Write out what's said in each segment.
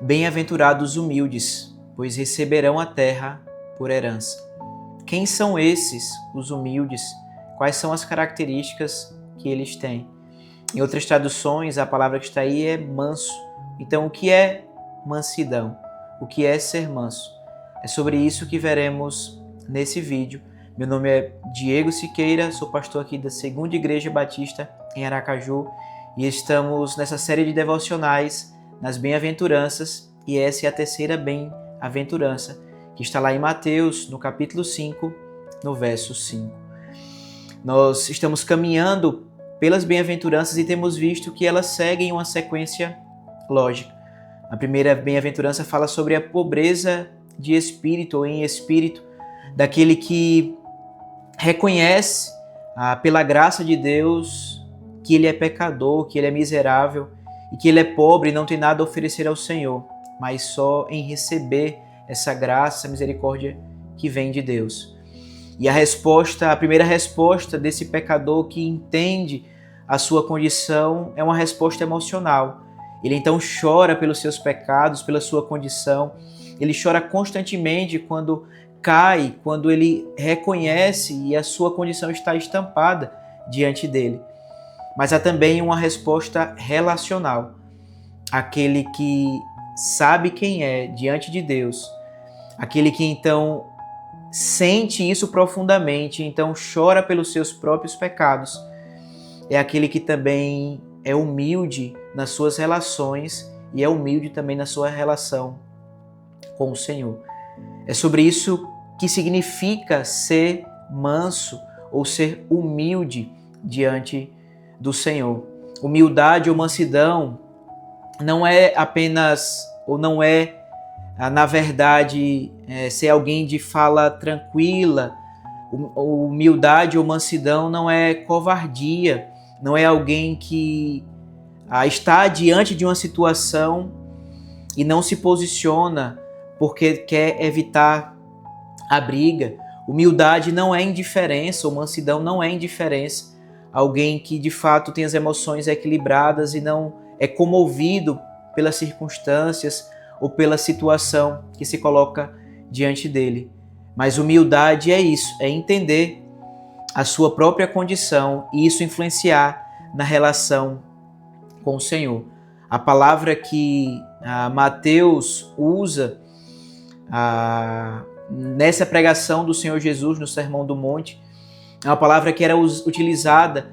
Bem-aventurados os humildes, pois receberão a terra por herança. Quem são esses, os humildes? Quais são as características que eles têm? Em outras traduções, a palavra que está aí é manso. Então, o que é mansidão? O que é ser manso? É sobre isso que veremos nesse vídeo. Meu nome é Diego Siqueira, sou pastor aqui da Segunda Igreja Batista em Aracaju e estamos nessa série de devocionais nas bem-aventuranças, e essa é a terceira bem-aventurança, que está lá em Mateus, no capítulo 5, no verso 5. Nós estamos caminhando pelas bem-aventuranças e temos visto que elas seguem uma sequência lógica. A primeira bem-aventurança fala sobre a pobreza de espírito ou em espírito, daquele que reconhece pela graça de Deus que ele é pecador, que ele é miserável e que ele é pobre e não tem nada a oferecer ao Senhor, mas só em receber essa graça, essa misericórdia que vem de Deus. E a primeira resposta desse pecador que entende a sua condição é uma resposta emocional. Ele então chora pelos seus pecados, pela sua condição. Ele chora constantemente quando cai, quando ele reconhece e a sua condição está estampada diante dele. Mas há também uma resposta relacional. Aquele que sabe quem é diante de Deus, aquele que então sente isso profundamente, então chora pelos seus próprios pecados, é aquele que também é humilde nas suas relações e é humilde também na sua relação com o Senhor. É sobre isso que significa ser manso ou ser humilde diante do Senhor. Humildade ou mansidão não é apenas, ou não é, na verdade, ser alguém de fala tranquila. Humildade ou mansidão não é covardia, não é alguém que está diante de uma situação e não se posiciona porque quer evitar a briga. Humildade não é indiferença, ou mansidão não é indiferença. Alguém que de fato tem as emoções equilibradas e não é comovido pelas circunstâncias ou pela situação que se coloca diante dele. Mas humildade é isso, é entender a sua própria condição e isso influenciar na relação com o Senhor. A palavra que Mateus usa nessa pregação do Senhor Jesus no Sermão do Monte é uma palavra que era utilizada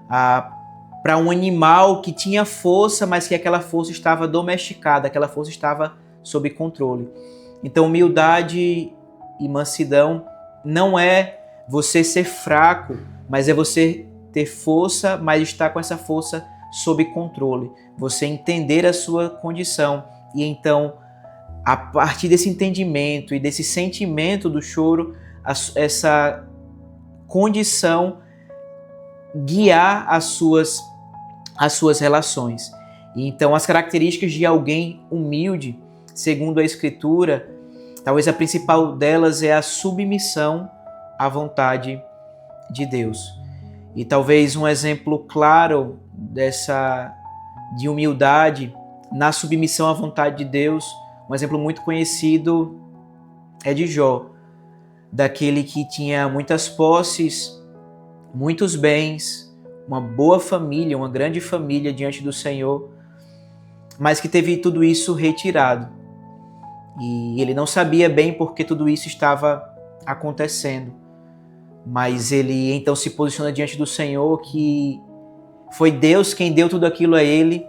para um animal que tinha força, mas que aquela força estava domesticada, aquela força estava sob controle. Então, humildade e mansidão não é você ser fraco, mas é você ter força, mas estar com essa força sob controle. Você entender a sua condição e então, a partir desse entendimento e desse sentimento do choro, essa condição guiar as suas relações. E então, as características de alguém humilde, segundo a Escritura, talvez a principal delas é a submissão à vontade de Deus. E talvez um exemplo claro de humildade na submissão à vontade de Deus, um exemplo muito conhecido é de Jó, daquele que tinha muitas posses, muitos bens, uma boa família, uma grande família diante do Senhor, mas que teve tudo isso retirado. E ele não sabia bem por que tudo isso estava acontecendo, mas ele então se posiciona diante do Senhor, que foi Deus quem deu tudo aquilo a ele,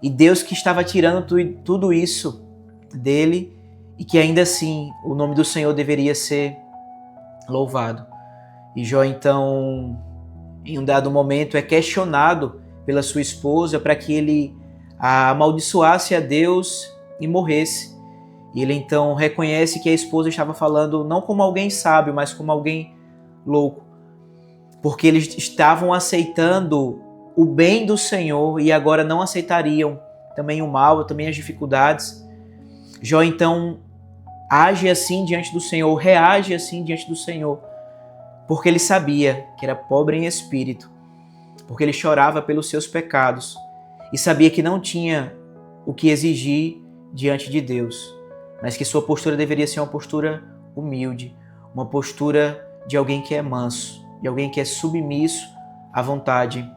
e Deus que estava tirando tudo isso dele, e que ainda assim o nome do Senhor deveria ser louvado. E Jó então, em um dado momento, é questionado pela sua esposa para que ele amaldiçoasse a Deus e morresse. E ele então reconhece que a esposa estava falando não como alguém sábio, mas como alguém louco, porque eles estavam aceitando o bem do Senhor e agora não aceitariam também o mal, também as dificuldades. Jó então age assim diante do Senhor, reage assim diante do Senhor, porque ele sabia que era pobre em espírito, porque ele chorava pelos seus pecados e sabia que não tinha o que exigir diante de Deus, mas que sua postura deveria ser uma postura humilde, uma postura de alguém que é manso, de alguém que é submisso à vontade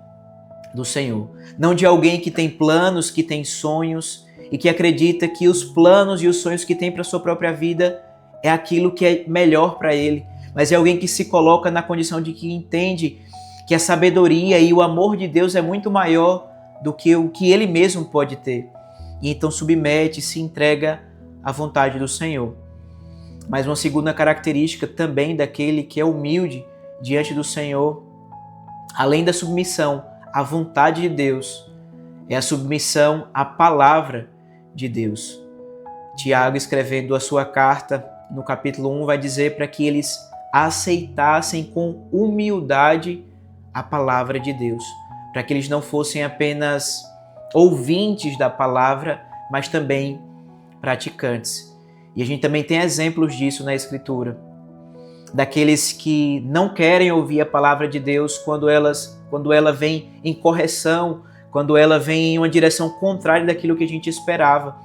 do Senhor. Não de alguém que tem planos, que tem sonhos e que acredita que os planos e os sonhos que tem para a sua própria vida é aquilo que é melhor para ele, mas é alguém que se coloca na condição de que entende que a sabedoria e o amor de Deus é muito maior do que o que ele mesmo pode ter. E então submete, se entrega à vontade do Senhor. Mas uma segunda característica também daquele que é humilde diante do Senhor, além da submissão à vontade de Deus, é a submissão à palavra de Deus. Tiago, escrevendo a sua carta, no capítulo 1, vai dizer para que eles aceitassem com humildade a palavra de Deus, para que eles não fossem apenas ouvintes da palavra, mas também praticantes. E a gente também tem exemplos disso na Escritura, daqueles que não querem ouvir a palavra de Deus quando ela vem em correção, quando ela vem em uma direção contrária daquilo que a gente esperava.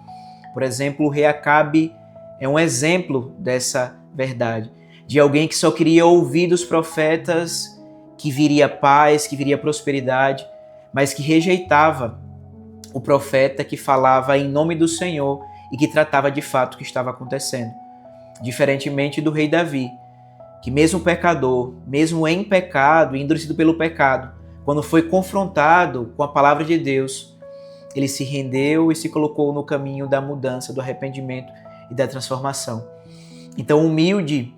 Por exemplo, o rei Acabe é um exemplo dessa verdade, de alguém que só queria ouvir dos profetas que viria paz, que viria prosperidade, mas que rejeitava o profeta que falava em nome do Senhor e que tratava de fato o que estava acontecendo. Diferentemente do rei Davi, que mesmo pecador, mesmo em pecado, endurecido pelo pecado, quando foi confrontado com a palavra de Deus, ele se rendeu e se colocou no caminho da mudança, do arrependimento e da transformação. Então, humilde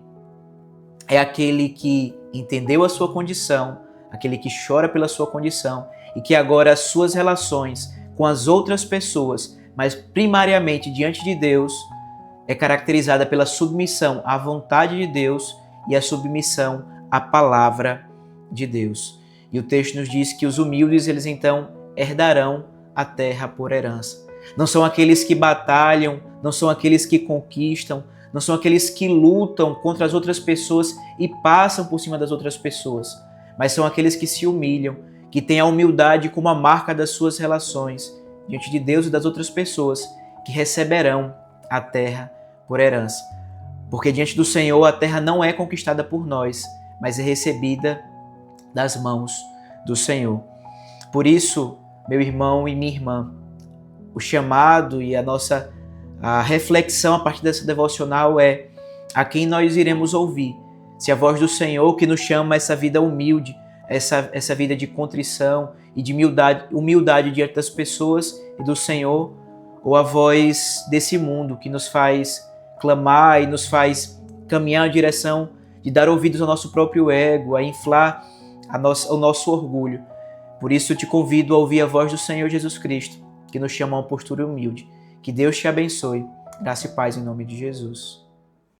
é aquele que entendeu a sua condição, aquele que chora pela sua condição e que agora as suas relações com as outras pessoas, mas primariamente diante de Deus, é caracterizada pela submissão à vontade de Deus e a submissão à palavra de Deus. E o texto nos diz que os humildes, eles então herdarão a terra por herança. Não são aqueles que batalham, não são aqueles que conquistam, não são aqueles que lutam contra as outras pessoas e passam por cima das outras pessoas, mas são aqueles que se humilham, que têm a humildade como a marca das suas relações diante de Deus e das outras pessoas, que receberão a terra por herança. Porque diante do Senhor a terra não é conquistada por nós, mas é recebida das mãos do Senhor. Por isso, meu irmão e minha irmã, o chamado e a reflexão a partir dessa devocional é a quem nós iremos ouvir. Se a voz do Senhor que nos chama a essa vida humilde, essa vida de contrição e de humildade diante das pessoas e do Senhor, ou a voz desse mundo que nos faz clamar e nos faz caminhar na direção de dar ouvidos ao nosso próprio ego, a inflar o nosso orgulho. Por isso eu te convido a ouvir a voz do Senhor Jesus Cristo, que nos chama a uma postura humilde. Que Deus te abençoe. Graça e paz em nome de Jesus.